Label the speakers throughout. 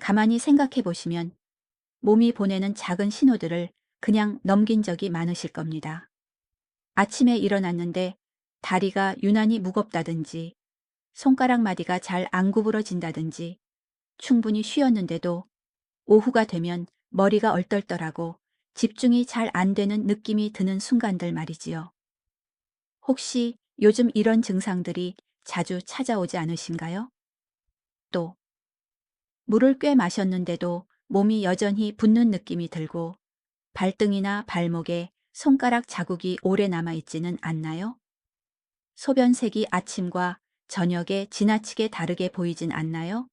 Speaker 1: 가만히 생각해 보시면 몸이 보내는 작은 신호들을 그냥 넘긴 적이 많으실 겁니다. 아침에 일어났는데 다리가 유난히 무겁다든지, 손가락 마디가 잘 안 구부러진다든지, 충분히 쉬었는데도 오후가 되면 머리가 얼떨떨하고 집중이 잘 안 되는 느낌이 드는 순간들 말이지요. 혹시 요즘 이런 증상들이 자주 찾아오지 않으신가요? 또, 물을 꽤 마셨는데도 몸이 여전히 붓는 느낌이 들고 발등이나 발목에 손가락 자국이 오래 남아있지는 않나요? 소변색이 아침과 저녁에 지나치게 다르게 보이진 않나요?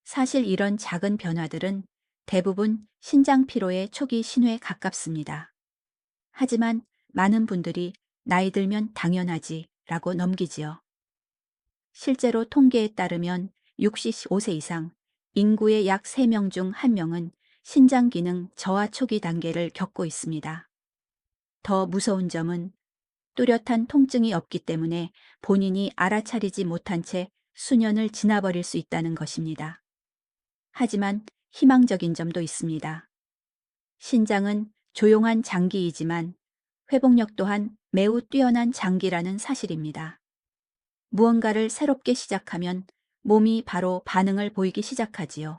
Speaker 1: 사실 이런 작은 변화들은 대부분 신장 피로의 초기 신호에 가깝습니다. 하지만 많은 분들이 나이 들면 당연하지 라고 넘기지요. 실제로 통계에 따르면 65세 이상 인구의 약 3명 중 1명은 신장 기능 저하 초기 단계를 겪고 있습니다. 더 무서운 점은 뚜렷한 통증이 없기 때문에 본인이 알아차리지 못한 채 수년을 지나버릴 수 있다는 것입니다. 하지만 희망적인 점도 있습니다. 신장은 조용한 장기이지만 회복력 또한 매우 뛰어난 장기라는 사실입니다. 무언가를 새롭게 시작하면 몸이 바로 반응을 보이기 시작하지요.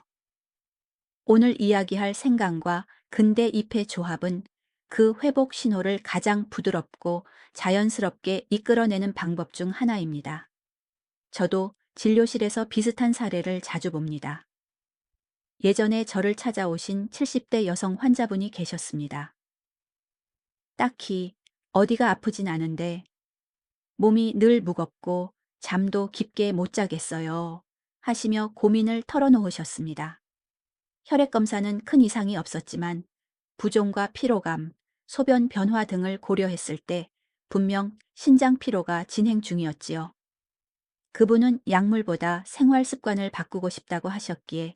Speaker 1: 오늘 이야기할 생강과 근대 잎의 조합은 그 회복 신호를 가장 부드럽고 자연스럽게 이끌어내는 방법 중 하나입니다. 저도 진료실에서 비슷한 사례를 자주 봅니다. 예전에 저를 찾아오신 70대 여성 환자분이 계셨습니다. 딱히 어디가 아프진 않은데 몸이 늘 무겁고 잠도 깊게 못 자겠어요 하시며 고민을 털어놓으셨습니다. 혈액 검사는 큰 이상이 없었지만 부종과 피로감, 소변 변화 등을 고려했을 때 분명 신장 피로가 진행 중이었지요. 그분은 약물보다 생활 습관을 바꾸고 싶다고 하셨기에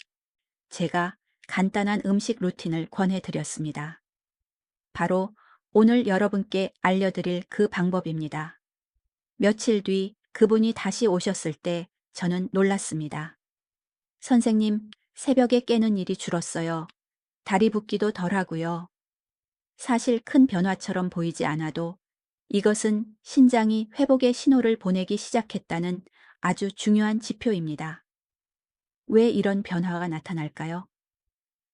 Speaker 1: 제가 간단한 음식 루틴을 권해드렸습니다. 바로 오늘 여러분께 알려드릴 그 방법입니다. 며칠 뒤 그분이 다시 오셨을 때 저는 놀랐습니다. 선생님, 새벽에 깨는 일이 줄었어요. 다리 붓기도 덜하고요. 사실 큰 변화처럼 보이지 않아도 이것은 신장이 회복의 신호를 보내기 시작했다는 아주 중요한 지표입니다. 왜 이런 변화가 나타날까요?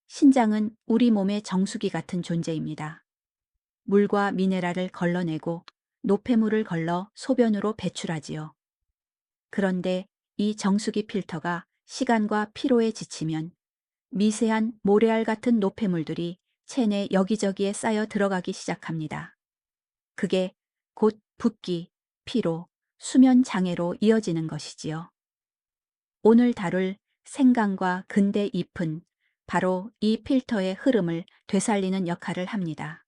Speaker 1: 신장은 우리 몸의 정수기 같은 존재입니다. 물과 미네랄을 걸러내고 노폐물을 걸러 소변으로 배출하지요. 그런데 이 정수기 필터가 시간과 피로에 지치면 미세한 모래알 같은 노폐물들이 체내 여기저기에 쌓여 들어가기 시작합니다. 그게 곧 붓기, 피로, 수면 장애로 이어지는 것이지요. 오늘 다룰 생강과 근대 잎은 바로 이 필터의 흐름을 되살리는 역할을 합니다.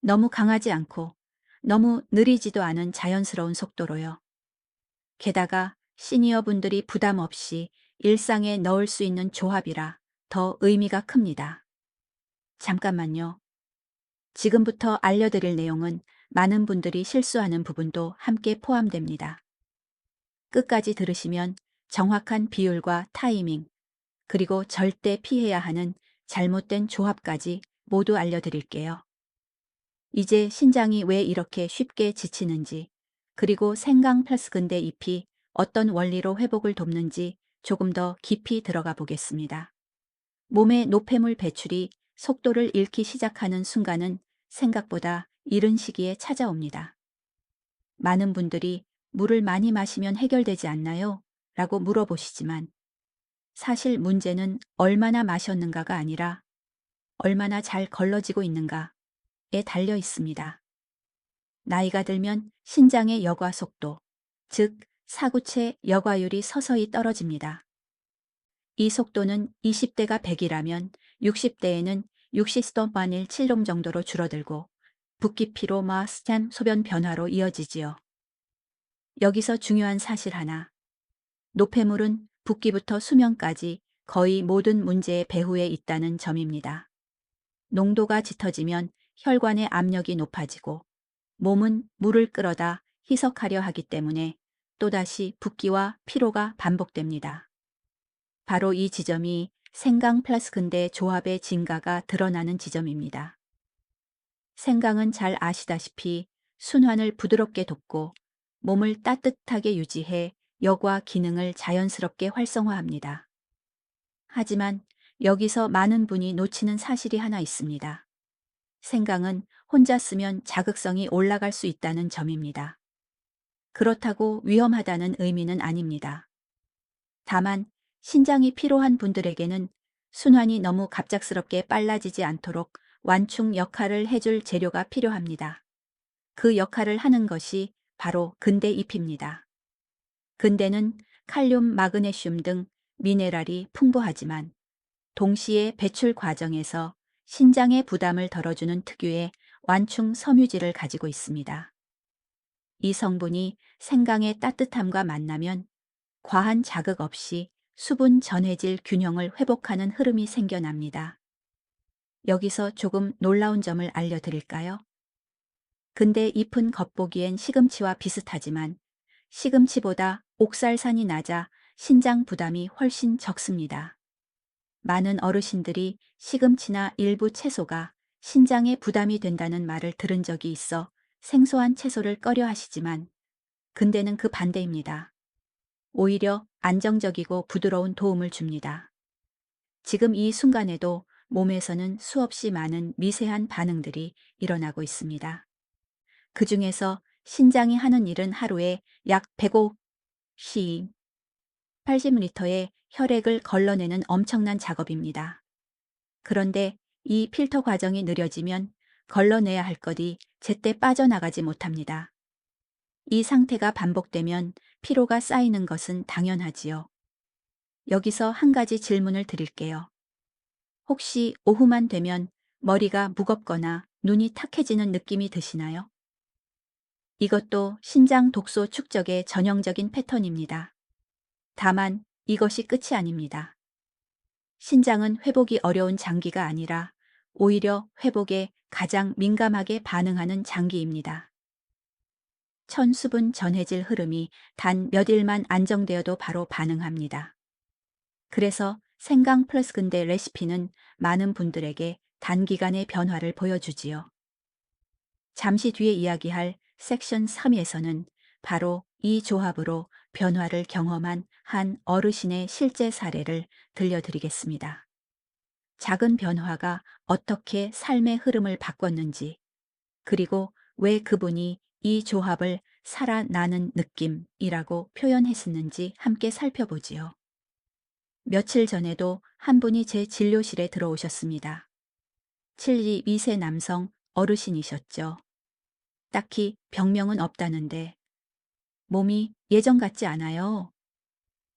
Speaker 1: 너무 강하지 않고 너무 느리지도 않은 자연스러운 속도로요. 게다가 시니어 분들이 부담 없이 일상에 넣을 수 있는 조합이라 더 의미가 큽니다. 잠깐만요. 지금부터 알려드릴 내용은 많은 분들이 실수하는 부분도 함께 포함됩니다. 끝까지 들으시면 정확한 비율과 타이밍, 그리고 절대 피해야 하는 잘못된 조합까지 모두 알려드릴게요. 이제 신장이 왜 이렇게 쉽게 지치는지, 그리고 생강 플러스 근대 잎이 어떤 원리로 회복을 돕는지 조금 더 깊이 들어가 보겠습니다. 몸의 노폐물 배출이 속도를 잃기 시작하는 순간은 생각보다 이른 시기에 찾아옵니다. 많은 분들이 물을 많이 마시면 해결되지 않나요? 라고 물어보시지만 사실 문제는 얼마나 마셨는가가 아니라 얼마나 잘 걸러지고 있는가에 달려 있습니다. 나이가 들면 신장의 여과 속도, 즉 사구체 여과율이 서서히 떨어집니다. 이 속도는 20대가 100이라면 60대에는 60스톤만일 7롬 정도로 줄어들고 붓기 피로 마스찬 소변 변화로 이어지지요. 여기서 중요한 사실 하나. 노폐물은 붓기부터 수면까지 거의 모든 문제의 배후에 있다는 점입니다. 농도가 짙어지면 혈관의 압력이 높아지고 몸은 물을 끌어다 희석하려 하기 때문에 또다시 붓기와 피로가 반복됩니다. 바로 이 지점이 생강 플러스 근대 조합의 진가가 드러나는 지점입니다. 생강은 잘 아시다시피 순환을 부드럽게 돕고 몸을 따뜻하게 유지해 여과 기능을 자연스럽게 활성화합니다. 하지만 여기서 많은 분이 놓치는 사실이 하나 있습니다. 생강은 혼자 쓰면 자극성이 올라갈 수 있다는 점입니다. 그렇다고 위험하다는 의미는 아닙니다. 다만 신장이 피로한 분들에게는 순환이 너무 갑작스럽게 빨라지지 않도록 완충 역할을 해줄 재료가 필요합니다. 그 역할을 하는 것이 바로 근대잎입니다. 근대는 칼륨, 마그네슘 등 미네랄이 풍부하지만 동시에 배출 과정에서 신장의 부담을 덜어주는 특유의 완충 섬유질을 가지고 있습니다. 이 성분이 생강의 따뜻함과 만나면 과한 자극 없이 수분 전해질 균형을 회복하는 흐름이 생겨납니다. 여기서 조금 놀라운 점을 알려드릴까요? 근데 잎은 겉보기엔 시금치와 비슷하지만 시금치보다 옥살산이 낮아 신장 부담이 훨씬 적습니다. 많은 어르신들이 시금치나 일부 채소가 신장에 부담이 된다는 말을 들은 적이 있어 생소한 채소를 꺼려 하시지만 근대는 그 반대입니다. 오히려 안정적이고 부드러운 도움을 줍니다. 지금 이 순간에도 몸에서는 수없이 많은 미세한 반응들이 일어나고 있습니다. 그 중에서 신장이 하는 일은 하루에 약 105시 80리터의 혈액을 걸러내는 엄청난 작업입니다. 그런데 이 필터 과정이 느려지면 걸러내야 할 것이 제때 빠져나가지 못합니다. 이 상태가 반복되면 피로가 쌓이는 것은 당연하지요. 여기서 한 가지 질문을 드릴게요. 혹시 오후만 되면 머리가 무겁거나 눈이 탁해지는 느낌이 드시나요? 이것도 신장 독소 축적의 전형적인 패턴입니다. 다만 이것이 끝이 아닙니다. 신장은 회복이 어려운 장기가 아니라 오히려 회복에 가장 민감하게 반응하는 장기입니다. 천수분 전해질 흐름이 단 몇 일만 안정되어도 바로 반응합니다. 그래서 생강 플러스 근대 레시피는 많은 분들에게 단기간의 변화를 보여주지요. 잠시 뒤에 이야기할 섹션 3에서는 바로 이 조합으로 변화를 경험한 한 어르신의 실제 사례를 들려드리겠습니다. 작은 변화가 어떻게 삶의 흐름을 바꿨는지, 그리고 왜 그분이 이 조합을 살아나는 느낌이라고 표현했었는지 함께 살펴보지요. 며칠 전에도 한 분이 제 진료실에 들어오셨습니다. 72세 남성 어르신이셨죠. 딱히 병명은 없다는데 몸이 예전 같지 않아요.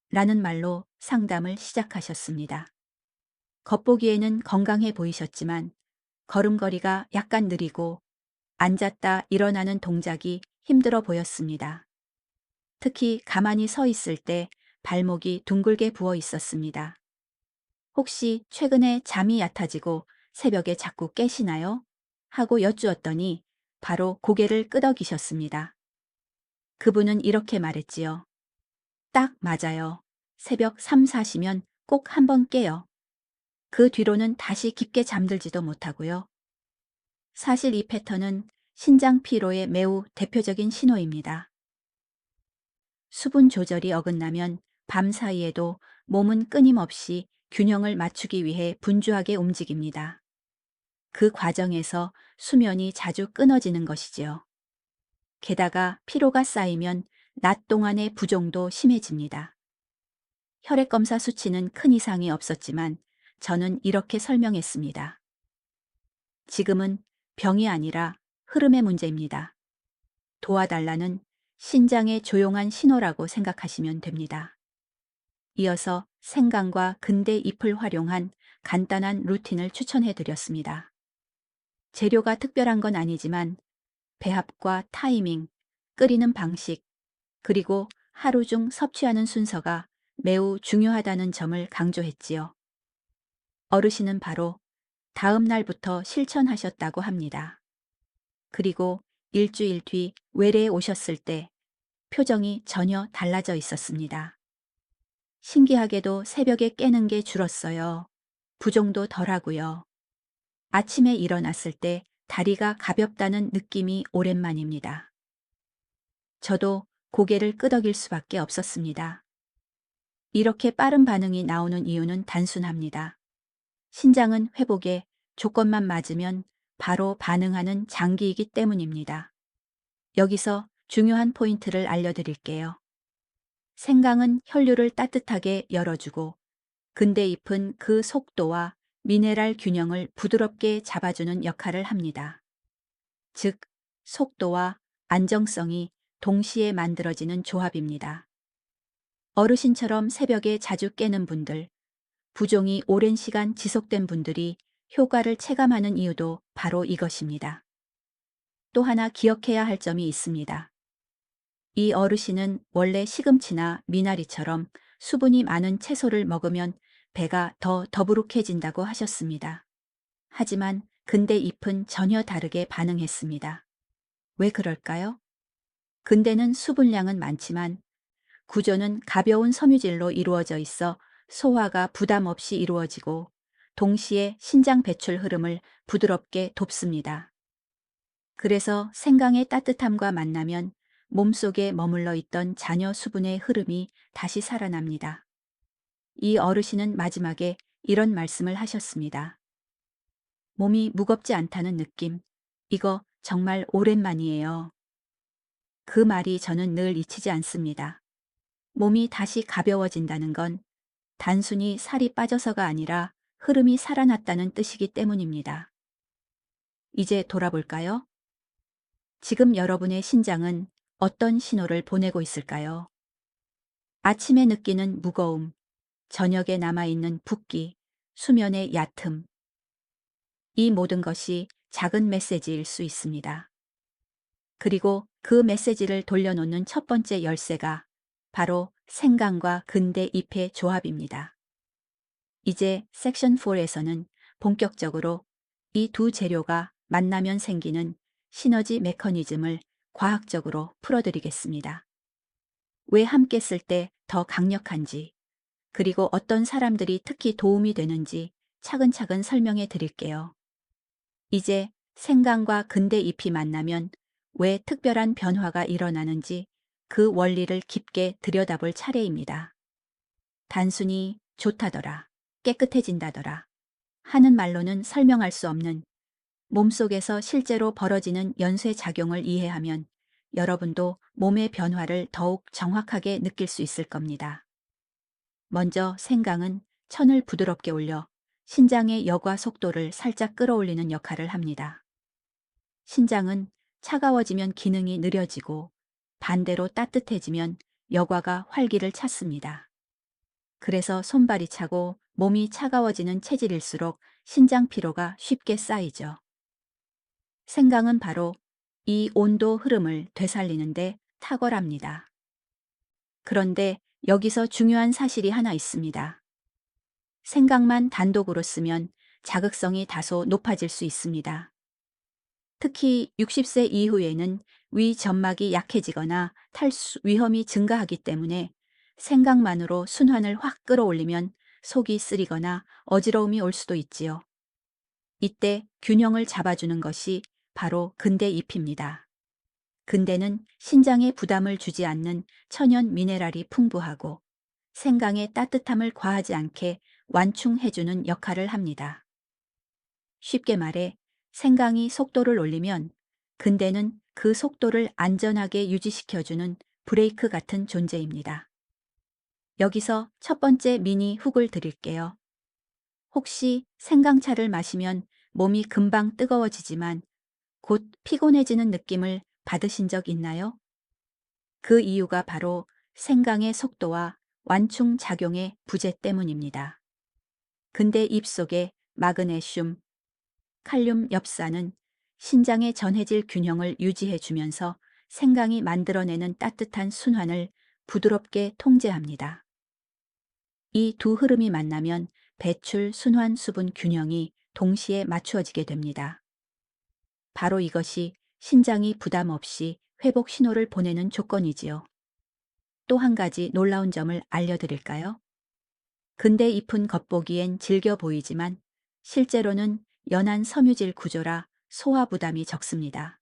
Speaker 1: 라는 말로 상담을 시작하셨습니다. 겉보기에는 건강해 보이셨지만 걸음걸이가 약간 느리고 앉았다 일어나는 동작이 힘들어 보였습니다. 특히 가만히 서 있을 때 발목이 둥글게 부어 있었습니다. 혹시 최근에 잠이 얕아지고 새벽에 자꾸 깨시나요? 하고 여쭈었더니 바로 고개를 끄덕이셨습니다. 그분은 이렇게 말했지요. 딱 맞아요. 새벽 3, 4시면 꼭 한번 깨요. 그 뒤로는 다시 깊게 잠들지도 못하고요. 사실 이 패턴은 신장 피로의 매우 대표적인 신호입니다. 수분 조절이 어긋나면 밤 사이에도 몸은 끊임없이 균형을 맞추기 위해 분주하게 움직입니다. 그 과정에서 수면이 자주 끊어지는 것이지요. 게다가 피로가 쌓이면 낮 동안의 부종도 심해집니다. 혈액검사 수치는 큰 이상이 없었지만 저는 이렇게 설명했습니다. 지금은 병이 아니라 흐름의 문제입니다. 도와달라는 신장의 조용한 신호라고 생각하시면 됩니다. 이어서 생강과 근대 잎을 활용한 간단한 루틴을 추천해 드렸습니다. 재료가 특별한 건 아니지만 배합과 타이밍, 끓이는 방식, 그리고 하루 중 섭취하는 순서가 매우 중요하다는 점을 강조했지요. 어르신은 바로 다음 날부터 실천하셨다고 합니다. 그리고 일주일 뒤 외래에 오셨을 때 표정이 전혀 달라져 있었습니다. 신기하게도 새벽에 깨는 게 줄었어요. 부종도 덜하고요. 아침에 일어났을 때 다리가 가볍다는 느낌이 오랜만입니다. 저도 고개를 끄덕일 수밖에 없었습니다. 이렇게 빠른 반응이 나오는 이유는 단순합니다. 신장은 회복에 조건만 맞으면 바로 반응하는 장기이기 때문입니다. 여기서 중요한 포인트를 알려드릴게요. 생강은 혈류를 따뜻하게 열어주고 근대 잎은 그 속도와 미네랄 균형을 부드럽게 잡아주는 역할을 합니다. 즉, 속도와 안정성이 동시에 만들어지는 조합입니다. 어르신처럼 새벽에 자주 깨는 분들, 부종이 오랜 시간 지속된 분들이 효과를 체감하는 이유도 바로 이것입니다. 또 하나 기억해야 할 점이 있습니다. 이 어르신은 원래 시금치나 미나리처럼 수분이 많은 채소를 먹으면 배가 더 더부룩해진다고 하셨습니다. 하지만 근대 잎은 전혀 다르게 반응했습니다. 왜 그럴까요? 근대는 수분량은 많지만 구조는 가벼운 섬유질로 이루어져 있어 소화가 부담 없이 이루어지고 동시에 신장 배출 흐름을 부드럽게 돕습니다. 그래서 생강의 따뜻함과 만나면 몸속에 머물러 있던 잔여 수분의 흐름이 다시 살아납니다. 이 어르신은 마지막에 이런 말씀을 하셨습니다. 몸이 무겁지 않다는 느낌. 이거 정말 오랜만이에요. 그 말이 저는 늘 잊히지 않습니다. 몸이 다시 가벼워진다는 건 단순히 살이 빠져서가 아니라 흐름이 살아났다는 뜻이기 때문입니다. 이제 돌아볼까요? 지금 여러분의 신장은 어떤 신호를 보내고 있을까요? 아침에 느끼는 무거움, 저녁에 남아있는 붓기, 수면의 얕음. 이 모든 것이 작은 메시지일 수 있습니다. 그리고 그 메시지를 돌려놓는 첫 번째 열쇠가 바로 생강과 근대 잎의 조합입니다. 이제 섹션 4에서는 본격적으로 이 두 재료가 만나면 생기는 시너지 메커니즘을 과학적으로 풀어드리겠습니다. 왜 함께 쓸 때 더 강력한지, 그리고 어떤 사람들이 특히 도움이 되는지 차근차근 설명해 드릴게요. 이제 생강과 근대 잎이 만나면 왜 특별한 변화가 일어나는지 그 원리를 깊게 들여다볼 차례입니다. 단순히 좋다더라, 깨끗해진다더라 하는 말로는 설명할 수 없는 몸속에서 실제로 벌어지는 연쇄작용을 이해하면 여러분도 몸의 변화를 더욱 정확하게 느낄 수 있을 겁니다. 먼저 생강은 천을 부드럽게 올려 신장의 여과 속도를 살짝 끌어올리는 역할을 합니다. 신장은 차가워지면 기능이 느려지고 반대로 따뜻해지면 여과가 활기를 찾습니다. 그래서 손발이 차고 몸이 차가워지는 체질일수록 신장 피로가 쉽게 쌓이죠. 생강은 바로 이 온도 흐름을 되살리는데 탁월합니다. 그런데 여기서 중요한 사실이 하나 있습니다. 생강만 단독으로 쓰면 자극성이 다소 높아질 수 있습니다. 특히 60세 이후에는 위 점막이 약해지거나 탈수 위험이 증가하기 때문에 생각만으로 순환을 확 끌어올리면 속이 쓰리거나 어지러움이 올 수도 있지요. 이때 균형을 잡아주는 것이 바로 근대 잎입니다. 근대는 신장에 부담을 주지 않는 천연 미네랄이 풍부하고 생강의 따뜻함을 과하지 않게 완충해주는 역할을 합니다. 쉽게 말해 생강이 속도를 올리면 근대는 그 속도를 안전하게 유지시켜주는 브레이크 같은 존재입니다. 여기서 첫 번째 미니 훅을 드릴게요. 혹시 생강차를 마시면 몸이 금방 뜨거워지지만 곧 피곤해지는 느낌을 받으신 적 있나요? 그 이유가 바로 생강의 속도와 완충 작용의 부재 때문입니다. 근데 입속의 마그네슘, 칼륨 엽산은 신장의 전해질 균형을 유지해 주면서 생강이 만들어내는 따뜻한 순환을 부드럽게 통제합니다. 이 두 흐름이 만나면 배출 순환 수분 균형이 동시에 맞추어지게 됩니다. 바로 이것이 신장이 부담 없이 회복 신호를 보내는 조건이지요. 또 한 가지 놀라운 점을 알려드릴까요? 근대 잎은 겉보기엔 질겨 보이지만 실제로는 연한 섬유질 구조라 소화 부담이 적습니다.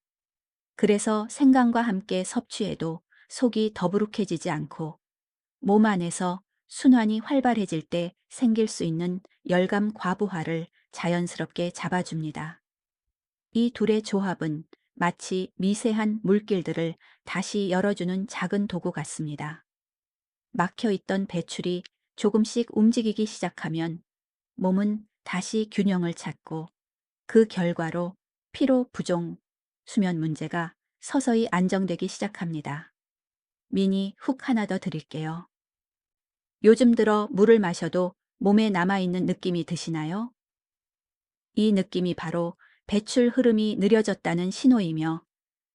Speaker 1: 그래서 생강과 함께 섭취해도 속이 더부룩해지지 않고 몸 안에서 순환이 활발해질 때 생길 수 있는 열감 과부하를 자연스럽게 잡아줍니다. 이 둘의 조합은 마치 미세한 물길들을 다시 열어주는 작은 도구 같습니다. 막혀 있던 배출이 조금씩 움직이기 시작하면 몸은 다시 균형을 찾고 그 결과로 피로 부종, 수면 문제가 서서히 안정되기 시작합니다. 미니 훅 하나 더 드릴게요. 요즘 들어 물을 마셔도 몸에 남아있는 느낌이 드시나요? 이 느낌이 바로 배출 흐름이 느려졌다는 신호이며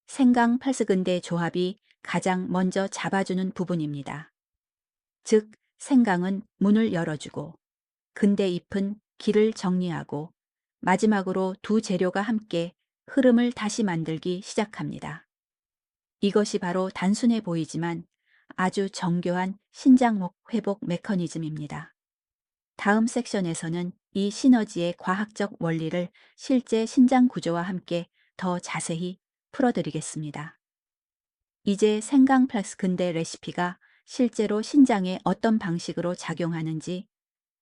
Speaker 1: 생강 팔스근대 조합이 가장 먼저 잡아주는 부분입니다. 즉, 생강은 문을 열어주고 근대 잎은 길을 정리하고 마지막으로 두 재료가 함께 흐름을 다시 만들기 시작합니다. 이것이 바로 단순해 보이지만 아주 정교한 신장 회복 메커니즘입니다. 다음 섹션에서는 이 시너지의 과학적 원리를 실제 신장 구조와 함께 더 자세히 풀어드리겠습니다. 이제 생강 플러스 근대 레시피가 실제로 신장에 어떤 방식으로 작용하는지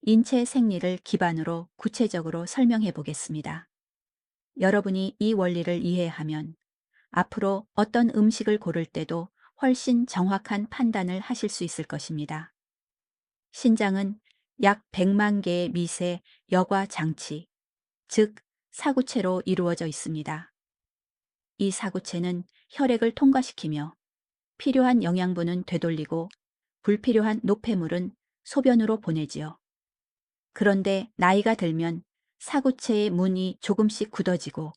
Speaker 1: 인체 생리를 기반으로 구체적으로 설명해 보겠습니다. 여러분이 이 원리를 이해하면 앞으로 어떤 음식을 고를 때도 훨씬 정확한 판단을 하실 수 있을 것입니다. 신장은 약 100만 개의 미세 여과 장치, 즉 사구체로 이루어져 있습니다. 이 사구체는 혈액을 통과시키며 필요한 영양분은 되돌리고 불필요한 노폐물은 소변으로 보내지요. 그런데 나이가 들면 사구체의 문이 조금씩 굳어지고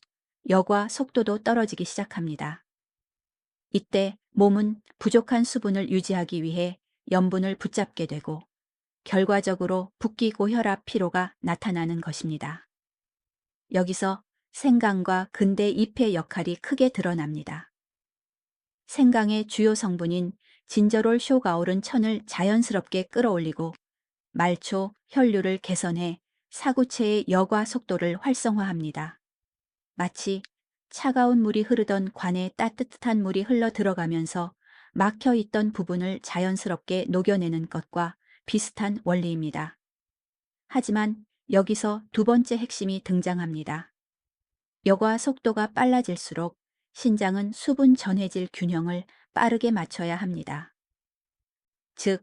Speaker 1: 여과 속도도 떨어지기 시작합니다. 이때 몸은 부족한 수분을 유지하기 위해 염분을 붙잡게 되고 결과적으로 붓기 고혈압 피로가 나타나는 것입니다. 여기서 생강과 근대 잎의 역할이 크게 드러납니다. 생강의 주요 성분인 진저롤 쇼가 오른 천을 자연스럽게 끌어올리고 말초, 혈류를 개선해 사구체의 여과 속도를 활성화합니다. 마치 차가운 물이 흐르던 관에 따뜻한 물이 흘러 들어가면서 막혀 있던 부분을 자연스럽게 녹여내는 것과 비슷한 원리입니다. 하지만 여기서 두 번째 핵심이 등장합니다. 여과 속도가 빨라질수록 신장은 수분 전해질 균형을 빠르게 맞춰야 합니다. 즉,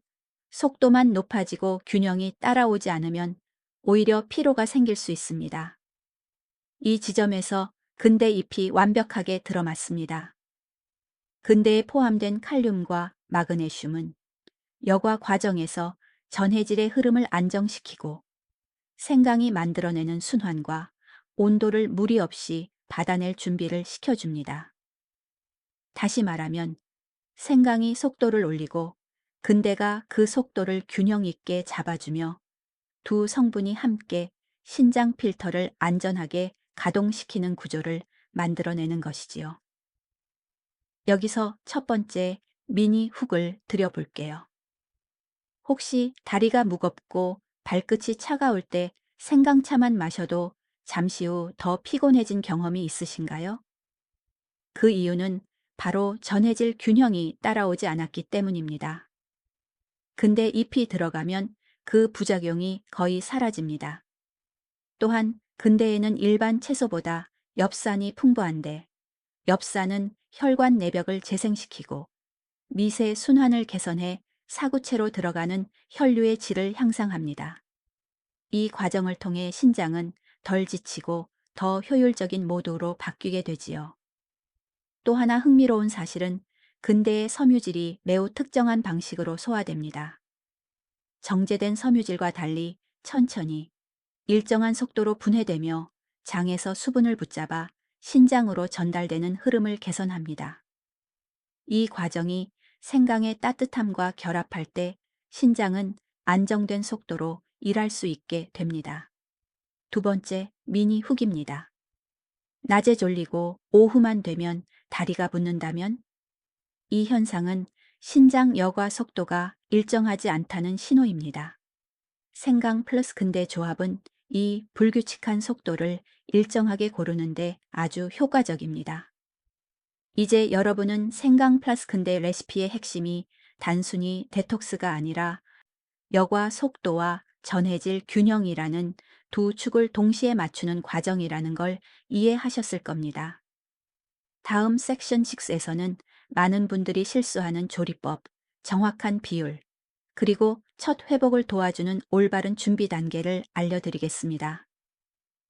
Speaker 1: 속도만 높아지고 균형이 따라오지 않으면 오히려 피로가 생길 수 있습니다. 이 지점에서 근대 잎이 완벽하게 들어맞습니다. 근대에 포함된 칼륨과 마그네슘은 여과 과정에서 전해질의 흐름을 안정시키고 생강이 만들어내는 순환과 온도를 무리 없이 받아낼 준비를 시켜줍니다. 다시 말하면 생강이 속도를 올리고 근대가 그 속도를 균형 있게 잡아주며 두 성분이 함께 신장 필터를 안전하게 가동시키는 구조를 만들어내는 것이지요. 여기서 첫 번째 미니 훅을 드려볼게요. 혹시 다리가 무겁고 발끝이 차가울 때 생강차만 마셔도 잠시 후 더 피곤해진 경험이 있으신가요? 그 이유는 바로 전해질 균형이 따라오지 않았기 때문입니다. 근데 잎이 들어가면 그 부작용이 거의 사라집니다. 또한 근대에는 일반 채소보다 엽산이 풍부한데 엽산은 혈관 내벽을 재생시키고 미세 순환을 개선해 사구체로 들어가는 혈류의 질을 향상합니다. 이 과정을 통해 신장은 덜 지치고 더 효율적인 모드로 바뀌게 되지요. 또 하나 흥미로운 사실은 근대의 섬유질이 매우 특정한 방식으로 소화됩니다. 정제된 섬유질과 달리 천천히 일정한 속도로 분해되며 장에서 수분을 붙잡아 신장으로 전달되는 흐름을 개선합니다. 이 과정이 생강의 따뜻함과 결합할 때 신장은 안정된 속도로 일할 수 있게 됩니다. 두 번째 미니 훅입니다. 낮에 졸리고 오후만 되면 다리가 붓는다면 이 현상은 신장 여과 속도가 일정하지 않다는 신호입니다. 생강 플러스 근대 조합은 이 불규칙한 속도를 일정하게 고르는데 아주 효과적입니다. 이제 여러분은 생강 플러스 근대 레시피의 핵심이 단순히 데톡스가 아니라 여과 속도와 전해질 균형이라는 두 축을 동시에 맞추는 과정이라는 걸 이해하셨을 겁니다. 다음 섹션 6에서는 많은 분들이 실수하는 조리법, 정확한 비율, 그리고 첫 회복을 도와주는 올바른 준비 단계를 알려드리겠습니다.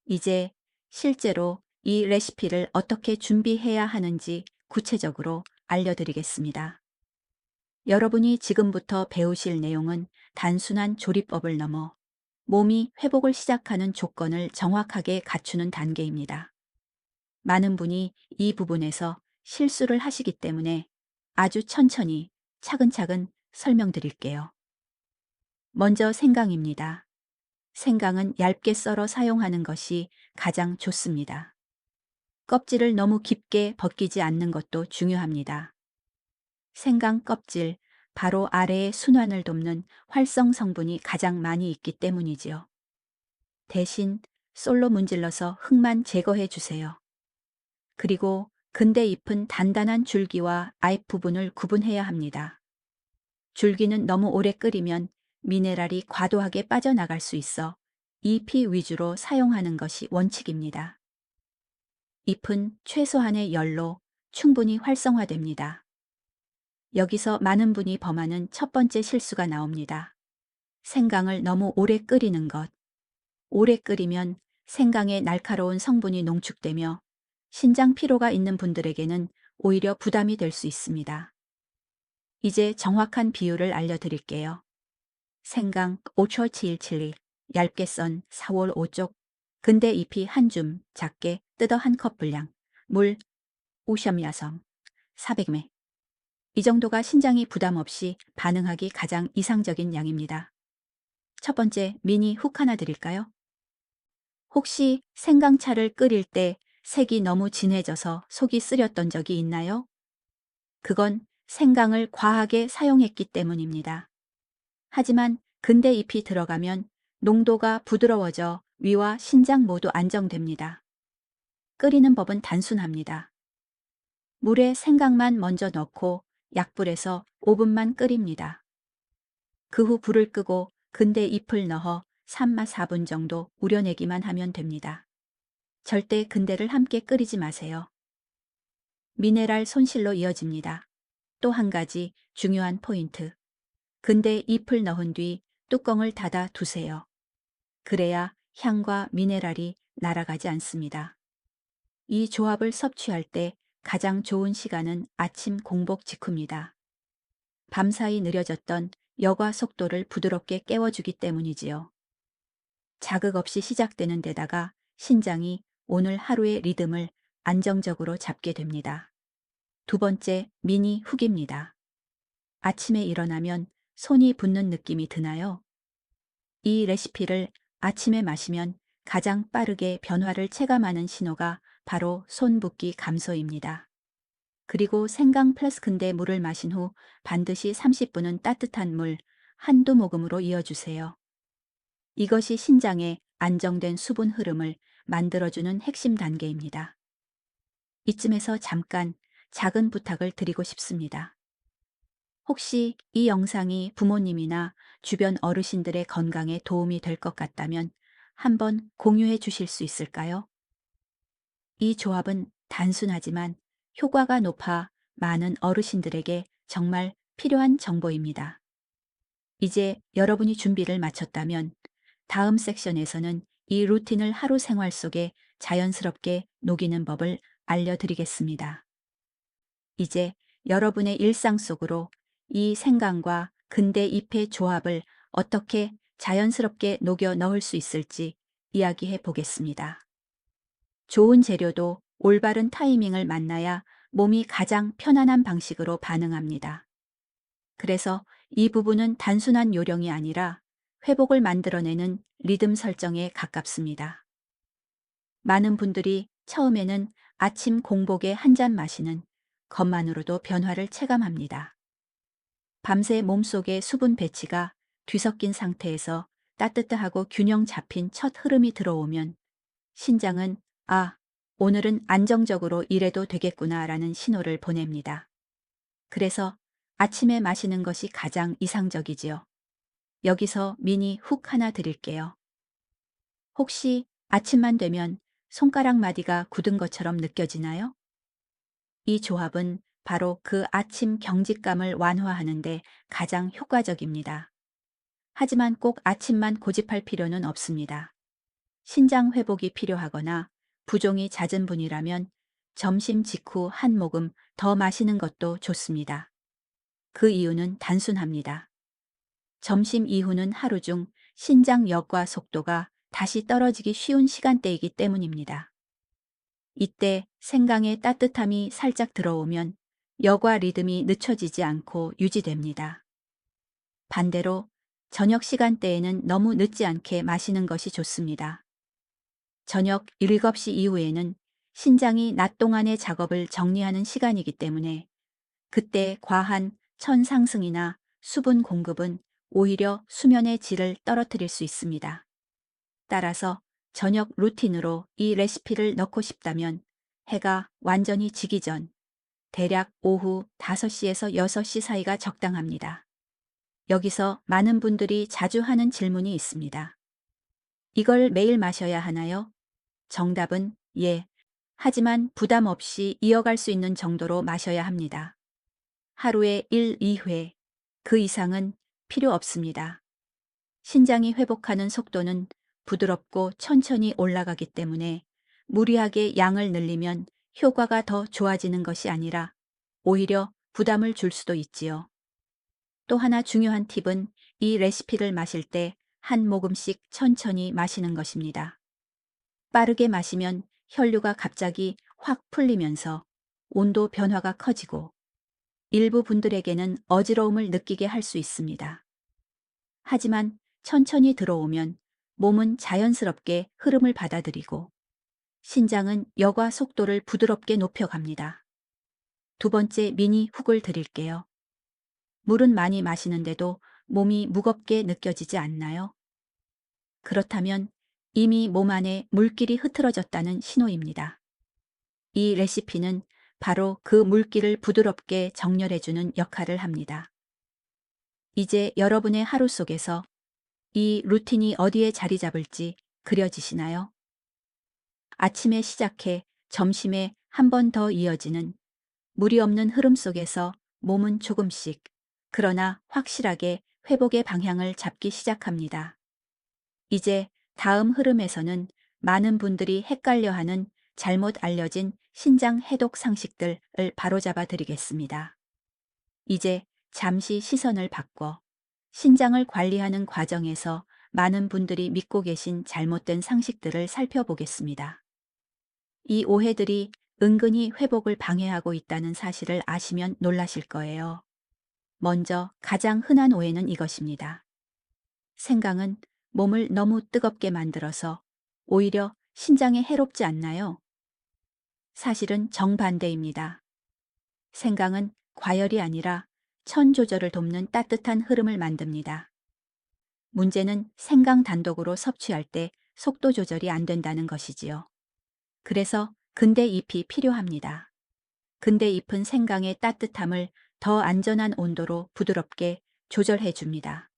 Speaker 1: 이제 실제로 이 레시피를 어떻게 준비해야 하는지 구체적으로 알려드리겠습니다. 여러분이 지금부터 배우실 내용은 단순한 조리법을 넘어 몸이 회복을 시작하는 조건을 정확하게 갖추는 단계입니다. 많은 분이 이 부분에서 실수를 하시기 때문에 아주 천천히 차근차근 설명드릴게요. 먼저 생강입니다. 생강은 얇게 썰어 사용하는 것이 가장 좋습니다. 껍질을 너무 깊게 벗기지 않는 것도 중요합니다. 생강 껍질 바로 아래의 순환을 돕는 활성 성분이 가장 많이 있기 때문이지요. 대신 솔로 문질러서 흙만 제거해 주세요. 그리고 근대 잎은 단단한 줄기와 잎 부분을 구분해야 합니다. 줄기는 너무 오래 끓이면 미네랄이 과도하게 빠져나갈 수 있어 잎이 위주로 사용하는 것이 원칙입니다. 잎은 최소한의 열로 충분히 활성화됩니다. 여기서 많은 분이 범하는 첫 번째 실수가 나옵니다. 생강을 너무 오래 끓이는 것. 오래 끓이면 생강의 날카로운 성분이 농축되며 신장 피로가 있는 분들에게는 오히려 부담이 될 수 있습니다. 이제 정확한 비율을 알려드릴게요. 생강 5초7칠리 얇게 썬 4월 5쪽 근대 잎이 한 줌 작게 뜯어 한 컵 분량 물 오션야성 400ml 이 정도가 신장이 부담 없이 반응하기 가장 이상적인 양입니다. 첫 번째 미니 훅 하나 드릴까요? 혹시 생강차를 끓일 때 색이 너무 진해져서 속이 쓰렸던 적이 있나요? 그건 생강을 과하게 사용했기 때문입니다. 하지만 근대 잎이 들어가면 농도가 부드러워져 위와 신장 모두 안정됩니다. 끓이는 법은 단순합니다. 물에 생강만 먼저 넣고 약불에서 5분만 끓입니다. 그 후 불을 끄고 근대 잎을 넣어 3마 4분 정도 우려내기만 하면 됩니다. 절대 근대를 함께 끓이지 마세요. 미네랄 손실로 이어집니다. 또 한 가지 중요한 포인트. 근대 잎을 넣은 뒤 뚜껑을 닫아 두세요. 그래야 향과 미네랄이 날아가지 않습니다. 이 조합을 섭취할 때 가장 좋은 시간은 아침 공복 직후입니다. 밤사이 느려졌던 여과 속도를 부드럽게 깨워주기 때문이지요. 자극 없이 시작되는 데다가 신장이 오늘 하루의 리듬을 안정적으로 잡게 됩니다. 두 번째 미니 훅입니다. 아침에 일어나면 손이 붓는 느낌이 드나요? 이 레시피를 아침에 마시면 가장 빠르게 변화를 체감하는 신호가 바로 손 붓기 감소입니다. 그리고 생강 플러스 근대 물을 마신 후 반드시 30분은 따뜻한 물 한두 모금으로 이어주세요. 이것이 신장의 안정된 수분 흐름을 만들어주는 핵심 단계입니다. 이쯤에서 잠깐 작은 부탁을 드리고 싶습니다. 혹시 이 영상이 부모님이나 주변 어르신들의 건강에 도움이 될 것 같다면 한번 공유해 주실 수 있을까요? 이 조합은 단순하지만 효과가 높아 많은 어르신들에게 정말 필요한 정보입니다. 이제 여러분이 준비를 마쳤다면 다음 섹션에서는 이 루틴을 하루 생활 속에 자연스럽게 녹이는 법을 알려드리겠습니다. 이제 여러분의 일상 속으로 이 생강과 근대 잎의 조합을 어떻게 자연스럽게 녹여 넣을 수 있을지 이야기해 보겠습니다. 좋은 재료도 올바른 타이밍을 만나야 몸이 가장 편안한 방식으로 반응합니다. 그래서 이 부분은 단순한 요령이 아니라 회복을 만들어내는 리듬 설정에 가깝습니다. 많은 분들이 처음에는 아침 공복에 한 잔 마시는 것만으로도 변화를 체감합니다. 밤새 몸속의 수분 배치가 뒤섞인 상태에서 따뜻하고 균형 잡힌 첫 흐름이 들어오면 신장은 아, 오늘은 안정적으로 일해도 되겠구나라는 신호를 보냅니다. 그래서 아침에 마시는 것이 가장 이상적이지요. 여기서 미니 훅 하나 드릴게요. 혹시 아침만 되면 손가락 마디가 굳은 것처럼 느껴지나요? 이 조합은 바로 그 아침 경직감을 완화하는데 가장 효과적입니다. 하지만 꼭 아침만 고집할 필요는 없습니다. 신장 회복이 필요하거나 부종이 잦은 분이라면 점심 직후 한 모금 더 마시는 것도 좋습니다. 그 이유는 단순합니다. 점심 이후는 하루 중 신장력과 속도가 다시 떨어지기 쉬운 시간대이기 때문입니다. 이때 생강의 따뜻함이 살짝 들어오면 여과 리듬이 늦춰지지 않고 유지됩니다. 반대로 저녁 시간대에는 너무 늦지 않게 마시는 것이 좋습니다. 저녁 7시 이후에는 신장이 낮 동안의 작업을 정리하는 시간이기 때문에 그때 과한 천 상승이나 수분 공급은 오히려 수면의 질을 떨어뜨릴 수 있습니다. 따라서 저녁 루틴으로 이 레시피를 넣고 싶다면 해가 완전히 지기 전 대략 오후 5시에서 6시 사이가 적당합니다. 여기서 많은 분들이 자주 하는 질문이 있습니다. 이걸 매일 마셔야 하나요? 정답은 예. 하지만 부담 없이 이어갈 수 있는 정도로 마셔야 합니다. 하루에 1, 2회, 그 이상은 필요 없습니다. 신장이 회복하는 속도는 부드럽고 천천히 올라가기 때문에 무리하게 양을 늘리면 효과가 더 좋아지는 것이 아니라 오히려 부담을 줄 수도 있지요. 또 하나 중요한 팁은 이 레시피를 마실 때 한 모금씩 천천히 마시는 것입니다. 빠르게 마시면 혈류가 갑자기 확 풀리면서 온도 변화가 커지고 일부 분들에게는 어지러움을 느끼게 할 수 있습니다. 하지만 천천히 들어오면 몸은 자연스럽게 흐름을 받아들이고 신장은 여과 속도를 부드럽게 높여갑니다. 두 번째 미니 훅을 드릴게요. 물은 많이 마시는데도 몸이 무겁게 느껴지지 않나요? 그렇다면 이미 몸 안에 물길이 흐트러졌다는 신호입니다. 이 레시피는 바로 그 물길을 부드럽게 정렬해주는 역할을 합니다. 이제 여러분의 하루 속에서 이 루틴이 어디에 자리 잡을지 그려지시나요? 아침에 시작해 점심에 한 번 더 이어지는 무리 없는 흐름 속에서 몸은 조금씩, 그러나 확실하게 회복의 방향을 잡기 시작합니다. 이제 다음 흐름에서는 많은 분들이 헷갈려하는 잘못 알려진 신장 해독 상식들을 바로잡아 드리겠습니다. 이제 잠시 시선을 바꿔 신장을 관리하는 과정에서 많은 분들이 믿고 계신 잘못된 상식들을 살펴보겠습니다. 이 오해들이 은근히 회복을 방해하고 있다는 사실을 아시면 놀라실 거예요. 먼저 가장 흔한 오해는 이것입니다. 생강은 몸을 너무 뜨겁게 만들어서 오히려 신장에 해롭지 않나요? 사실은 정반대입니다. 생강은 과열이 아니라 천 조절을 돕는 따뜻한 흐름을 만듭니다. 문제는 생강 단독으로 섭취할 때 속도 조절이 안 된다는 것이지요. 그래서 근대 잎이 필요합니다. 근대 잎은 생강의 따뜻함을 더 안전한 온도로 부드럽게 조절해 줍니다.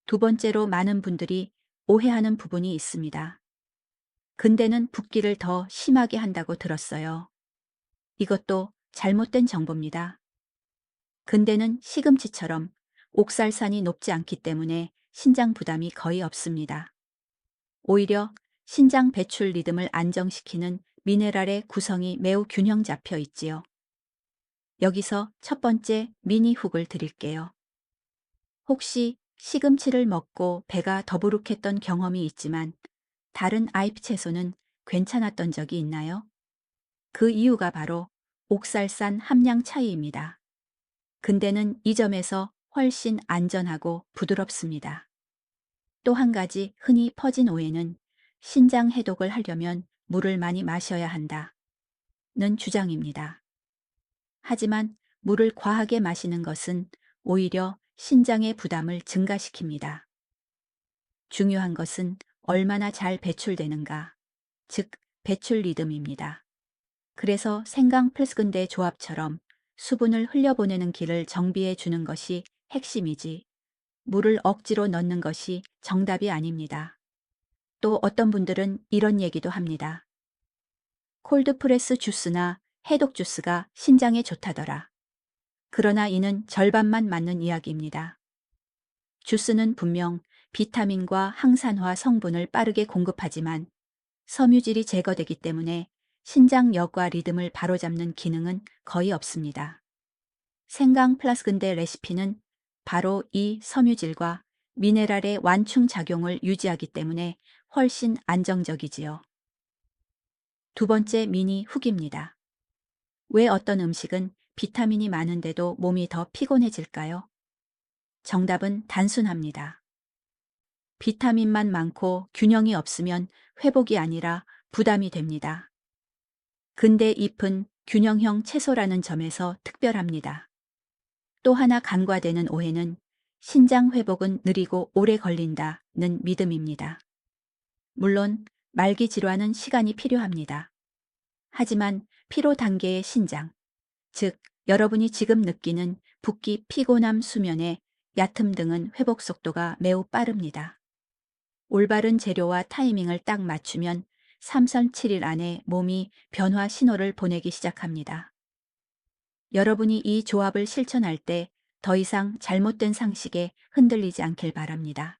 Speaker 1: 두 번째로 많은 분들이 오해하는 부분이 있습니다. 근대는 붓기를 더 심하게 한다고 들었어요. 이것도 잘못된 정보입니다. 근대는 시금치처럼 옥살산이 높지 않기 때문에 신장 부담이 거의 없습니다. 오히려 신장 배출 리듬을 안정시키는 미네랄의 구성이 매우 균형 잡혀 있지요. 여기서 첫 번째 미니 훅을 드릴게요. 혹시 시금치를 먹고 배가 더부룩했던 경험이 있지만 다른 아입 채소는 괜찮았던 적이 있나요? 그 이유가 바로 옥살산 함량 차이입니다. 근대는 이 점에서 훨씬 안전하고 부드럽습니다. 또 한 가지 흔히 퍼진 오해는 신장 해독을 하려면 물을 많이 마셔야 한다는 주장입니다. 하지만 물을 과하게 마시는 것은 오히려 신장의 부담을 증가시킵니다. 중요한 것은 얼마나 잘 배출되는가, 즉 배출 리듬입니다. 그래서 생강 플스근대 조합처럼 수분을 흘려보내는 길을 정비해 주는 것이 핵심이지, 물을 억지로 넣는 것이 정답이 아닙니다. 또 어떤 분들은 이런 얘기도 합니다. 콜드프레스 주스나 해독 주스가 신장에 좋다더라. 그러나 이는 절반만 맞는 이야기입니다. 주스는 분명 비타민과 항산화 성분을 빠르게 공급하지만 섬유질이 제거되기 때문에 신장 역과 리듬을 바로잡는 기능은 거의 없습니다. 생강 플러스 근대 레시피는 바로 이 섬유질과 미네랄의 완충 작용을 유지하기 때문에 훨씬 안정적이지요. 두 번째 미니 훅입니다. 왜 어떤 음식은 비타민이 많은데도 몸이 더 피곤해질까요? 정답은 단순합니다. 비타민만 많고 균형이 없으면 회복이 아니라 부담이 됩니다. 근데 잎은 균형형 채소라는 점에서 특별합니다. 또 하나 간과되는 오해는 신장 회복은 느리고 오래 걸린다는 믿음입니다. 물론 말기 질환은 시간이 필요합니다. 하지만 피로 단계의 신장, 즉 여러분이 지금 느끼는 붓기, 피곤함, 수면의 얕음 등은 회복 속도가 매우 빠릅니다. 올바른 재료와 타이밍을 딱 맞추면 3선 7일 안에 몸이 변화 신호를 보내기 시작합니다. 여러분이 이 조합을 실천할 때 더 이상 잘못된 상식에 흔들리지 않길 바랍니다.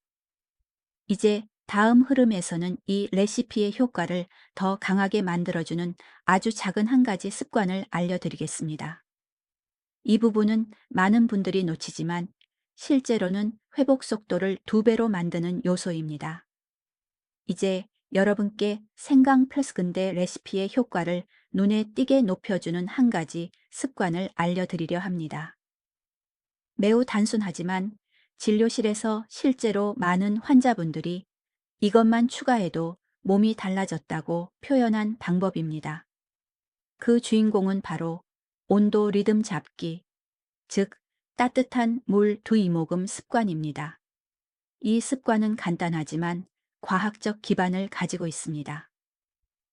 Speaker 1: 이제 다음 흐름에서는 이 레시피의 효과를 더 강하게 만들어주는 아주 작은 한 가지 습관을 알려드리겠습니다. 이 부분은 많은 분들이 놓치지만 실제로는 회복 속도를 2배로 만드는 요소입니다. 이제 여러분께 생강 플러스 근대 레시피의 효과를 눈에 띄게 높여주는 한 가지 습관을 알려드리려 합니다. 매우 단순하지만 진료실에서 실제로 많은 환자분들이 이것만 추가해도 몸이 달라졌다고 표현한 방법입니다. 그 주인공은 바로 온도 리듬 잡기, 즉 따뜻한 물 2이모금 습관입니다. 이 습관은 간단하지만 과학적 기반을 가지고 있습니다.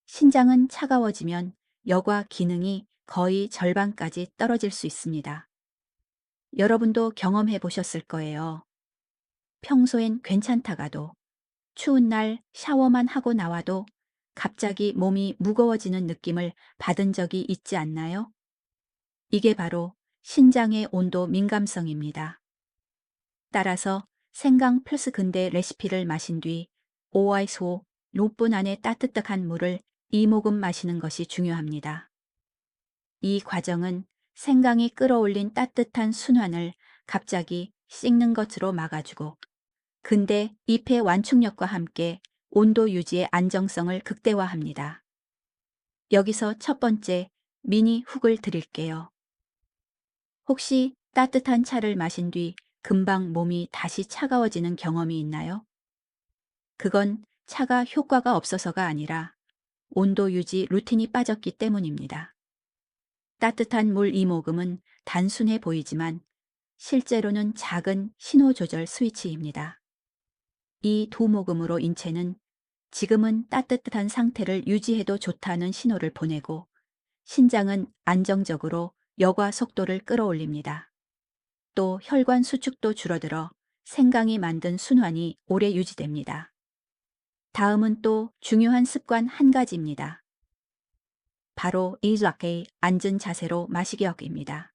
Speaker 1: 신장은 차가워지면 여과 기능이 거의 절반까지 떨어질 수 있습니다. 여러분도 경험해 보셨을 거예요. 평소엔 괜찮다가도 추운 날 샤워만 하고 나와도 갑자기 몸이 무거워지는 느낌을 받은 적이 있지 않나요? 이게 바로 신장의 온도 민감성입니다. 따라서 생강 플러스 근대 레시피를 마신 뒤 5에서 6분 안에 따뜻한 물을 2모금 마시는 것이 중요합니다. 이 과정은 생강이 끌어올린 따뜻한 순환을 갑자기 식는 것으로 막아주고, 근데 잎의 완충력과 함께 온도 유지의 안정성을 극대화합니다. 여기서 첫 번째 미니 훅을 드릴게요. 혹시 따뜻한 차를 마신 뒤 금방 몸이 다시 차가워지는 경험이 있나요? 그건 차가 효과가 없어서가 아니라 온도 유지 루틴이 빠졌기 때문입니다. 따뜻한 물 2모금은 단순해 보이지만 실제로는 작은 신호 조절 스위치입니다. 이 2모금으로 인체는 지금은 따뜻한 상태를 유지해도 좋다는 신호를 보내고, 신장은 안정적으로 여과 속도를 끌어올립니다. 또 혈관 수축도 줄어들어 생강이 만든 순환이 오래 유지됩니다. 다음은 또 중요한 습관 한 가지입니다. 바로 이즈와케이 앉은 자세로 마시기역입니다.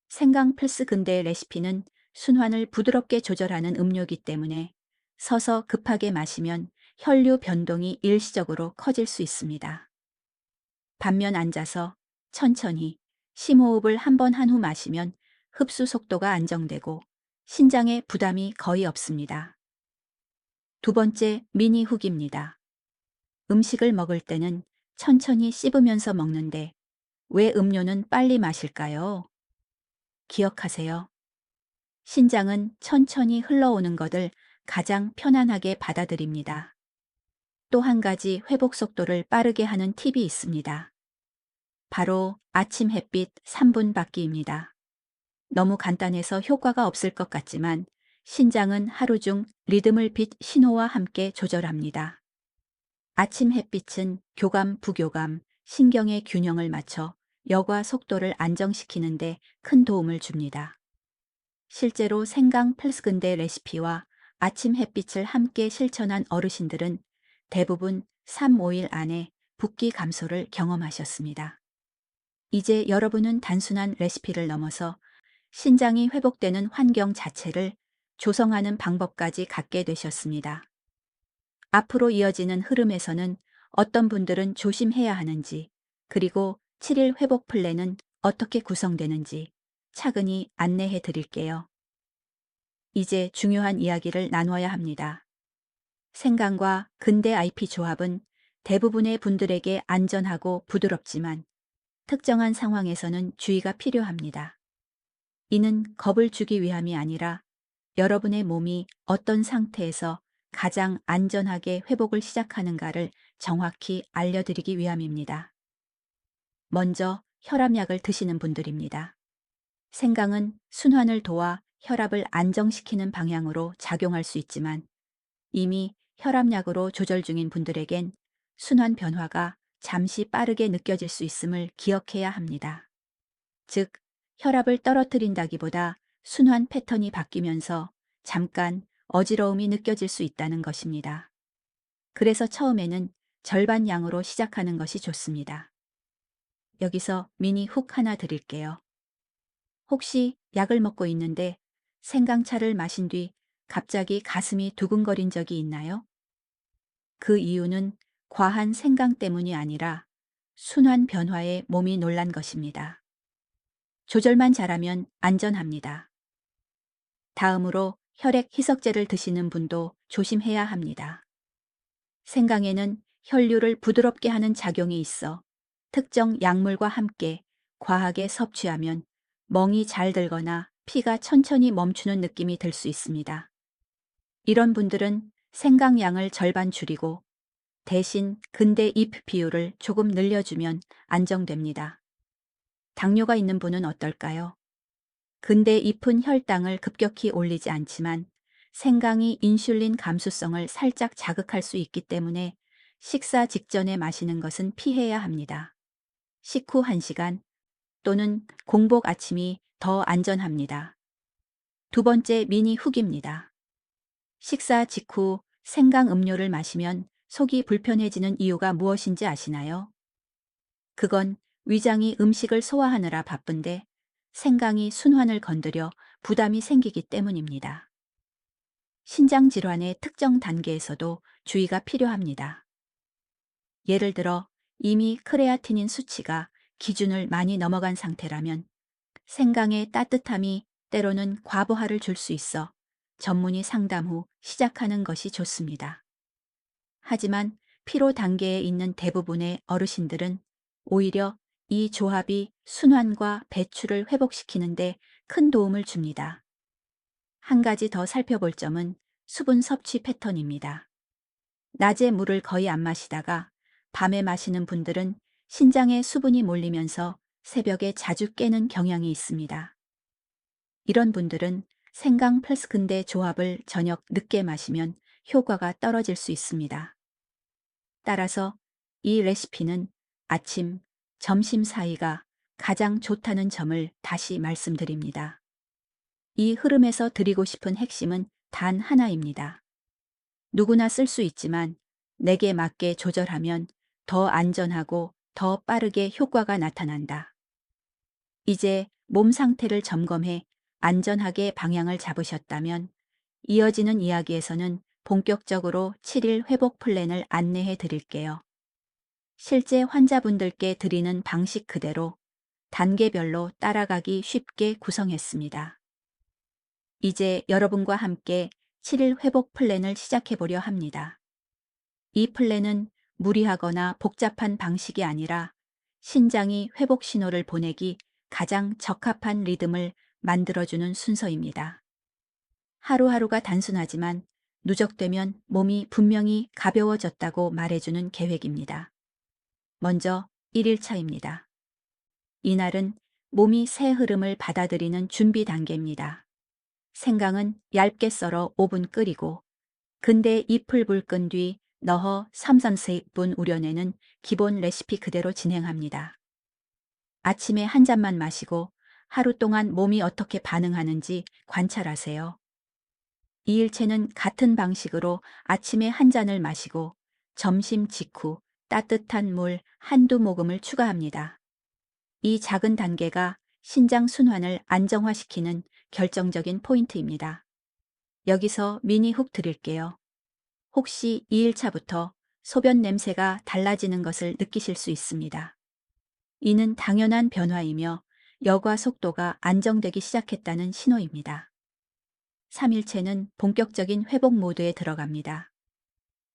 Speaker 1: 생강 플스 근대 레시피는 순환을 부드럽게 조절하는 음료이기 때문에 서서 급하게 마시면 혈류 변동이 일시적으로 커질 수 있습니다. 반면 앉아서 천천히 심호흡을 한 번 한 후 마시면 흡수 속도가 안정되고 신장에 부담이 거의 없습니다. 두 번째 미니 훅입니다. 음식을 먹을 때는 천천히 씹으면서 먹는데 왜 음료는 빨리 마실까요? 기억하세요. 신장은 천천히 흘러오는 것을 가장 편안하게 받아들입니다. 또 한 가지 회복 속도를 빠르게 하는 팁이 있습니다. 바로 아침 햇빛 3분 받기입니다. 너무 간단해서 효과가 없을 것 같지만 신장은 하루 중 리듬을 빛 신호와 함께 조절합니다. 아침 햇빛은 교감, 부교감, 신경의 균형을 맞춰 여과 속도를 안정시키는데 큰 도움을 줍니다. 실제로 생강 플스근대 레시피와 아침 햇빛을 함께 실천한 어르신들은 대부분 3, 5일 안에 붓기 감소를 경험하셨습니다. 이제 여러분은 단순한 레시피를 넘어서 신장이 회복되는 환경 자체를 조성하는 방법까지 갖게 되셨습니다. 앞으로 이어지는 흐름에서는 어떤 분들은 조심해야 하는지, 그리고 7일 회복 플랜은 어떻게 구성되는지 차근히 안내해 드릴게요. 이제 중요한 이야기를 나눠야 합니다. 생강과 근대 IP 조합은 대부분의 분들에게 안전하고 부드럽지만 특정한 상황에서는 주의가 필요합니다. 이는 겁을 주기 위함이 아니라 여러분의 몸이 어떤 상태에서 가장 안전하게 회복을 시작하는가를 정확히 알려드리기 위함입니다. 먼저 혈압약을 드시는 분들입니다. 생강은 순환을 도와 혈압을 안정시키는 방향으로 작용할 수 있지만 이미 혈압약으로 조절 중인 분들에겐 순환 변화가 잠시 빠르게 느껴질 수 있음을 기억해야 합니다. 즉, 혈압을 떨어뜨린다기보다 순환 패턴이 바뀌면서 잠깐 어지러움이 느껴질 수 있다는 것입니다. 그래서 처음에는 절반 양으로 시작하는 것이 좋습니다. 여기서 미니 훅 하나 드릴게요. 혹시 약을 먹고 있는데 생강차를 마신 뒤 갑자기 가슴이 두근거린 적이 있나요? 그 이유는 과한 생강 때문이 아니라 순환 변화에 몸이 놀란 것입니다. 조절만 잘하면 안전합니다. 다음으로 혈액 희석제를 드시는 분도 조심해야 합니다. 생강에는 혈류를 부드럽게 하는 작용이 있어 특정 약물과 함께 과하게 섭취하면 멍이 잘 들거나 피가 천천히 멈추는 느낌이 들 수 있습니다. 이런 분들은 생강량을 절반 줄이고 대신 근대 잎 비율을 조금 늘려주면 안정됩니다. 당뇨가 있는 분은 어떨까요? 근대 잎은 혈당을 급격히 올리지 않지만 생강이 인슐린 감수성을 살짝 자극할 수 있기 때문에 식사 직전에 마시는 것은 피해야 합니다. 식후 1시간 또는 공복 아침이 더 안전합니다. 두 번째 미니 훅입니다. 식사 직후 생강 음료를 마시면 속이 불편해지는 이유가 무엇인지 아시나요? 그건 위장이 음식을 소화하느라 바쁜데 생강이 순환을 건드려 부담이 생기기 때문입니다. 신장 질환의 특정 단계에서도 주의가 필요합니다. 예를 들어 이미 크레아티닌 수치가 기준을 많이 넘어간 상태라면 생강의 따뜻함이 때로는 과부하를 줄 수 있어 전문의 상담 후 시작하는 것이 좋습니다. 하지만 피로 단계에 있는 대부분의 어르신들은 오히려 이 조합이 순환과 배출을 회복시키는데 큰 도움을 줍니다. 한 가지 더 살펴볼 점은 수분 섭취 패턴입니다. 낮에 물을 거의 안 마시다가 밤에 마시는 분들은 신장에 수분이 몰리면서 새벽에 자주 깨는 경향이 있습니다. 이런 분들은 생강 플러스 근대 조합을 저녁 늦게 마시면 효과가 떨어질 수 있습니다. 따라서 이 레시피는 아침, 점심 사이가 가장 좋다는 점을 다시 말씀드립니다. 이 흐름에서 드리고 싶은 핵심은 단 하나입니다. 누구나 쓸 수 있지만 내게 맞게 조절하면 더 안전하고 더 빠르게 효과가 나타난다. 이제 몸 상태를 점검해 안전하게 방향을 잡으셨다면 이어지는 이야기에서는 본격적으로 7일 회복 플랜을 안내해 드릴게요. 실제 환자분들께 드리는 방식 그대로 단계별로 따라가기 쉽게 구성했습니다. 이제 여러분과 함께 7일 회복 플랜을 시작해 보려 합니다. 이 플랜은 무리하거나 복잡한 방식이 아니라 신장이 회복 신호를 보내기 가장 적합한 리듬을 만들어주는 순서입니다. 하루하루가 단순하지만 누적되면 몸이 분명히 가벼워졌다고 말해주는 계획입니다. 먼저 1일차입니다. 이날은 몸이 새 흐름을 받아들이는 준비 단계입니다. 생강은 얇게 썰어 5분 끓이고 근대 잎을 불 끈 뒤 넣어 3~4분 우려내는 기본 레시피 그대로 진행합니다. 아침에 한 잔만 마시고 하루 동안 몸이 어떻게 반응하는지 관찰하세요. 이일체는 같은 방식으로 아침에 한 잔을 마시고 점심 직후 따뜻한 물 한두 모금을 추가합니다. 이 작은 단계가 신장 순환을 안정화시키는 결정적인 포인트입니다. 여기서 미니 훅 드릴게요. 혹시 2일차부터 소변 냄새가 달라지는 것을 느끼실 수 있습니다. 이는 당연한 변화이며 여과 속도가 안정되기 시작했다는 신호입니다. 3일째는 본격적인 회복 모드에 들어갑니다.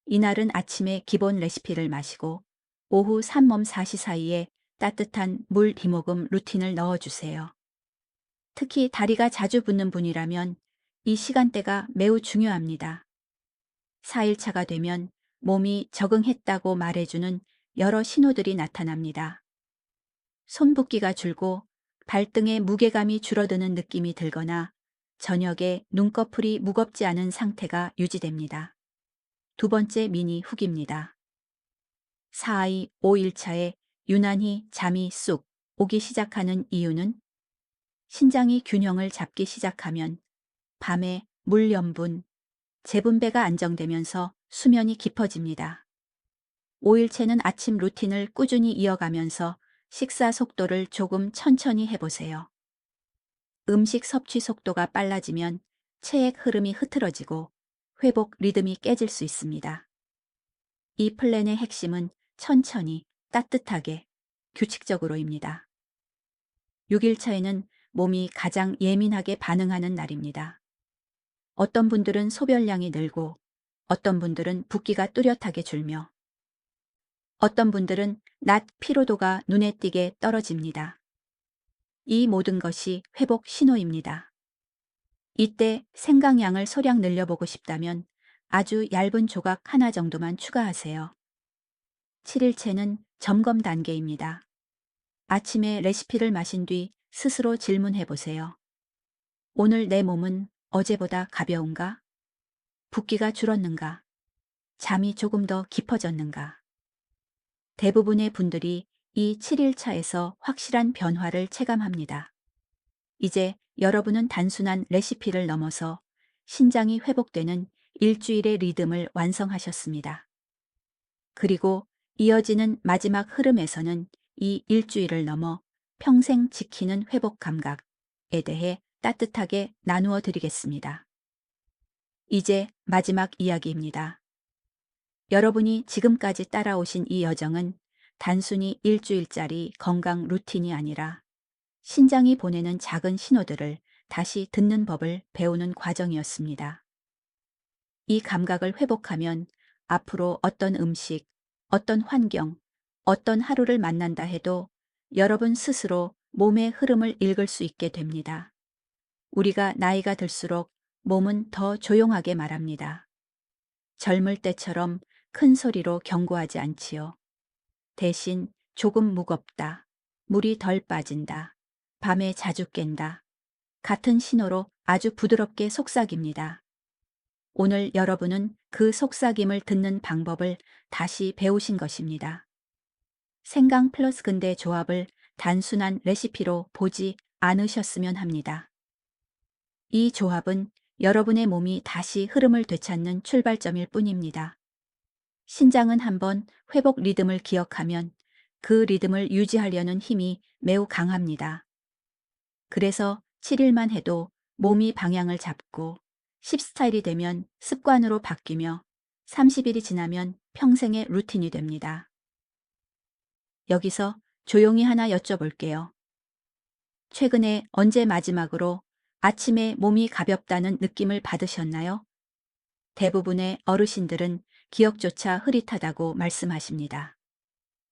Speaker 1: 이날은 아침에 기본 레시피를 마시고 오후 3몸 4시 사이에 따뜻한 물 2모금 루틴을 넣어주세요. 특히 다리가 자주 붓는 분이라면 이 시간대가 매우 중요합니다. 4일차가 되면 몸이 적응했다고 말해주는 여러 신호들이 나타납니다. 손붓기가 줄고 발등에 무게감이 줄어드는 느낌이 들거나 저녁에 눈꺼풀이 무겁지 않은 상태가 유지됩니다. 두 번째 미니 훅입니다. 4일 5일차에 유난히 잠이 쑥 오기 시작하는 이유는 신장이 균형을 잡기 시작하면 밤에 물 염분, 재분배가 안정되면서 수면이 깊어집니다. 5일째는 아침 루틴을 꾸준히 이어가면서 식사 속도를 조금 천천히 해보세요. 음식 섭취 속도가 빨라지면 체액 흐름이 흐트러지고 회복 리듬이 깨질 수 있습니다. 이 플랜의 핵심은 천천히, 따뜻하게, 규칙적으로입니다. 6일차에는 몸이 가장 예민하게 반응하는 날입니다. 어떤 분들은 소변량이 늘고 어떤 분들은 붓기가 뚜렷하게 줄며 어떤 분들은 낮 피로도가 눈에 띄게 떨어집니다. 이 모든 것이 회복 신호입니다. 이때 생강량을 소량 늘려보고 싶다면 아주 얇은 조각 하나 정도만 추가하세요. 7일째는 점검 단계입니다. 아침에 레시피를 마신 뒤 스스로 질문해 보세요. 오늘 내 몸은 어제보다 가벼운가? 붓기가 줄었는가? 잠이 조금 더 깊어졌는가? 대부분의 분들이 이 7일차에서 확실한 변화를 체감합니다. 이제 여러분은 단순한 레시피를 넘어서 신장이 회복되는 일주일의 리듬을 완성하셨습니다. 그리고 이어지는 마지막 흐름에서는 이 일주일을 넘어 평생 지키는 회복 감각에 대해 따뜻하게 나누어 드리겠습니다. 이제 마지막 이야기입니다. 여러분이 지금까지 따라오신 이 여정은 단순히 일주일짜리 건강 루틴이 아니라 신장이 보내는 작은 신호들을 다시 듣는 법을 배우는 과정이었습니다. 이 감각을 회복하면 앞으로 어떤 음식, 어떤 환경, 어떤 하루를 만난다 해도 여러분 스스로 몸의 흐름을 읽을 수 있게 됩니다. 우리가 나이가 들수록 몸은 더 조용하게 말합니다. 젊을 때처럼 큰 소리로 경고하지 않지요. 대신 조금 무겁다, 물이 덜 빠진다, 밤에 자주 깬다. 같은 신호로 아주 부드럽게 속삭입니다. 오늘 여러분은 그 속삭임을 듣는 방법을 다시 배우신 것입니다. 생강 플러스 근대 조합을 단순한 레시피로 보지 않으셨으면 합니다. 이 조합은 여러분의 몸이 다시 흐름을 되찾는 출발점일 뿐입니다. 신장은 한번 회복 리듬을 기억하면 그 리듬을 유지하려는 힘이 매우 강합니다. 그래서 7일만 해도 몸이 방향을 잡고 10스타일이 되면 습관으로 바뀌며 30일이 지나면 평생의 루틴이 됩니다. 여기서 조용히 하나 여쭤볼게요. 최근에 언제 마지막으로 아침에 몸이 가볍다는 느낌을 받으셨나요? 대부분의 어르신들은 기억조차 흐릿하다고 말씀하십니다.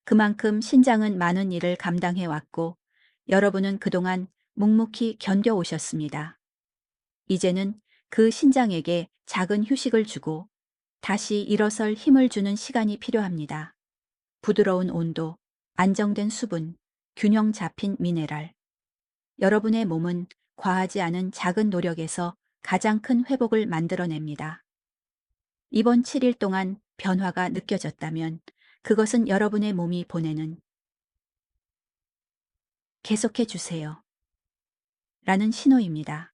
Speaker 1: 그만큼 신장은 많은 일을 감당해 왔고 여러분은 그동안 묵묵히 견뎌오셨습니다. 이제는 그 신장에게 작은 휴식을 주고 다시 일어설 힘을 주는 시간이 필요합니다. 부드러운 온도, 안정된 수분, 균형 잡힌 미네랄. 여러분의 몸은 과하지 않은 작은 노력에서 가장 큰 회복을 만들어냅니다. 이번 7일 동안 변화가 느껴졌다면 그것은 여러분의 몸이 보내는 계속해 주세요. 라는 신호입니다.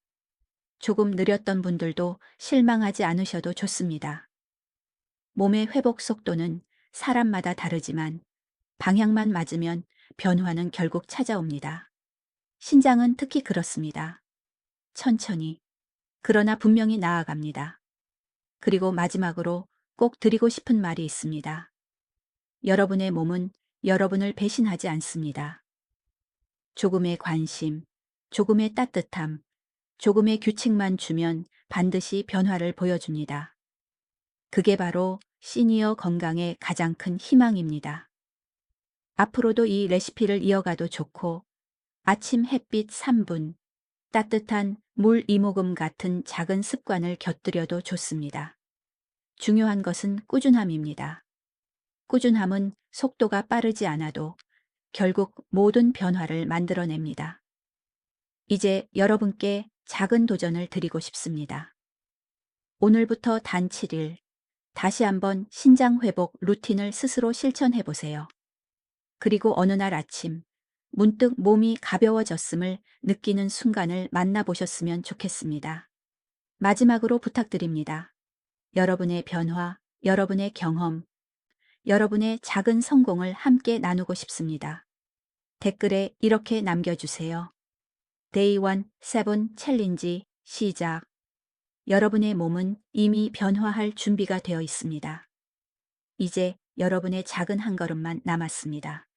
Speaker 1: 조금 느렸던 분들도 실망하지 않으셔도 좋습니다. 몸의 회복 속도는 사람마다 다르지만 방향만 맞으면 변화는 결국 찾아옵니다. 신장은 특히 그렇습니다. 천천히, 그러나 분명히 나아갑니다. 그리고 마지막으로 꼭 드리고 싶은 말이 있습니다. 여러분의 몸은 여러분을 배신하지 않습니다. 조금의 관심, 조금의 따뜻함, 조금의 규칙만 주면 반드시 변화를 보여줍니다. 그게 바로 시니어 건강의 가장 큰 희망입니다. 앞으로도 이 레시피를 이어가도 좋고 아침 햇빛 3분, 따뜻한 물 이모금 같은 작은 습관을 곁들여도 좋습니다. 중요한 것은 꾸준함입니다. 꾸준함은 속도가 빠르지 않아도 결국 모든 변화를 만들어냅니다. 이제 여러분께 작은 도전을 드리고 싶습니다. 오늘부터 단 7일, 다시 한번 신장 회복 루틴을 스스로 실천해 보세요. 그리고 어느 날 아침, 문득 몸이 가벼워졌음을 느끼는 순간을 만나보셨으면 좋겠습니다. 마지막으로 부탁드립니다. 여러분의 변화, 여러분의 경험, 여러분의 작은 성공을 함께 나누고 싶습니다. 댓글에 이렇게 남겨주세요. Day 1 7 챌린지 시작. 여러분의 몸은 이미 변화할 준비가 되어 있습니다. 이제 여러분의 작은 한 걸음만 남았습니다.